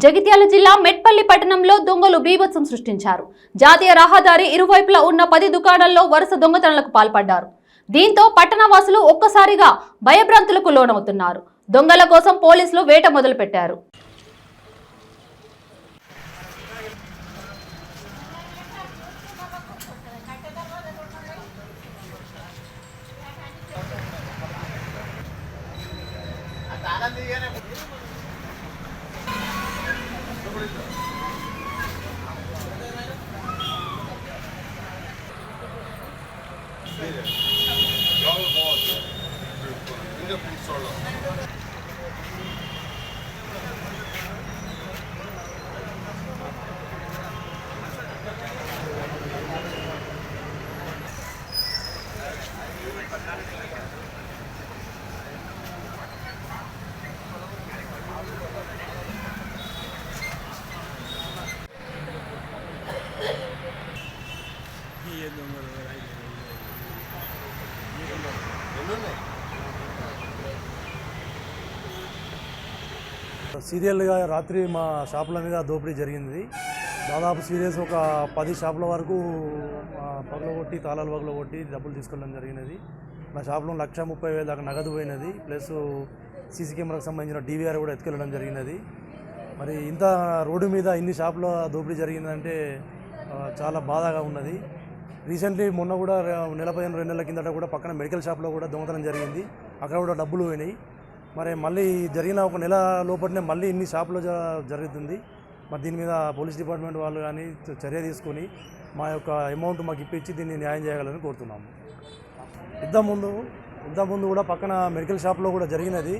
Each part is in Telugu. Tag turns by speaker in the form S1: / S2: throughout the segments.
S1: జగిత్యాల జిల్లా మెట్పల్లి పట్టణంలో దొంగలు బీభత్సం సృష్టించారు. జాతీయ రహదారి ఇరువైపులా ఉన్న 10 దుకాణాల్లో వరుస దొంగతనాలకు పాల్పడ్డారు. దీంతో పట్టణవాసులు ఒక్కసారిగా భయభ్రాంతులకు లోనవుతున్నారు. దొంగల కోసం పోలీసులు వేట మొదలుపెట్టారు.
S2: సీరియల్గా రాత్రి మా షాపుల మీద దోపిడీ జరిగింది. దాదాపు సీరియల్స్ ఒక 10 షాపుల వరకు పగలగొట్టి తాళాలు పగలగొట్టి డబ్బులు తీసుకోవడం జరిగినది. మా షాపులో 1,30,000 దాకా నగదు పోయినది. ప్లస్ సీసీ కెమెరాకు సంబంధించిన DVR కూడా ఎత్తుకెళ్ళడం జరిగినది. మరి ఇంత రోడ్డు మీద ఇన్ని షాపుల దోపిడీ జరిగిందంటే చాలా బాధగా ఉన్నది. రీసెంట్లీ మొన్న కూడా నెల 15-2 నెలల కిందట కూడా పక్కన మెడికల్ షాప్లో కూడా దొంగతనం జరిగింది. అక్కడ కూడా డబ్బులు పోయినాయి. మరి మళ్ళీ జరిగిన ఒక నెల లోపలనే మళ్ళీ ఇన్ని షాపులో జరుగుతుంది. మరి దీని మీద పోలీస్ డిపార్ట్మెంట్ వాళ్ళు కానీ చర్య తీసుకొని మా యొక్క అమౌంట్ మాకు ఇప్పించి దీన్ని న్యాయం చేయగలని కోరుతున్నాము. ఇంతకుముందు కూడా పక్కన మెడికల్ షాప్లో కూడా జరిగినది.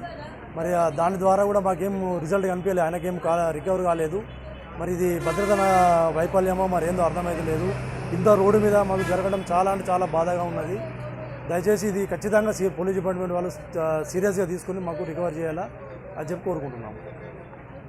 S2: మరి దాని ద్వారా కూడా మాకేం రిజల్ట్ కనిపించలేదు, ఆయనకేం రికవర్ కాలేదు. మరి ఇది భద్రత వైఫల్యమో మరి ఏందో అర్థమైతే లేదు. ఇంత రోడ్డు మీద మాకు జరగడం చాలా అంటే చాలా బాధగా ఉన్నది. దయచేసి ఇది ఖచ్చితంగా పోలీస్ డిపార్ట్మెంట్ వాళ్ళు సీరియస్గా తీసుకుని మాకు రికవర్ చేయాలా అని చెప్పి కోరుకుంటున్నాము.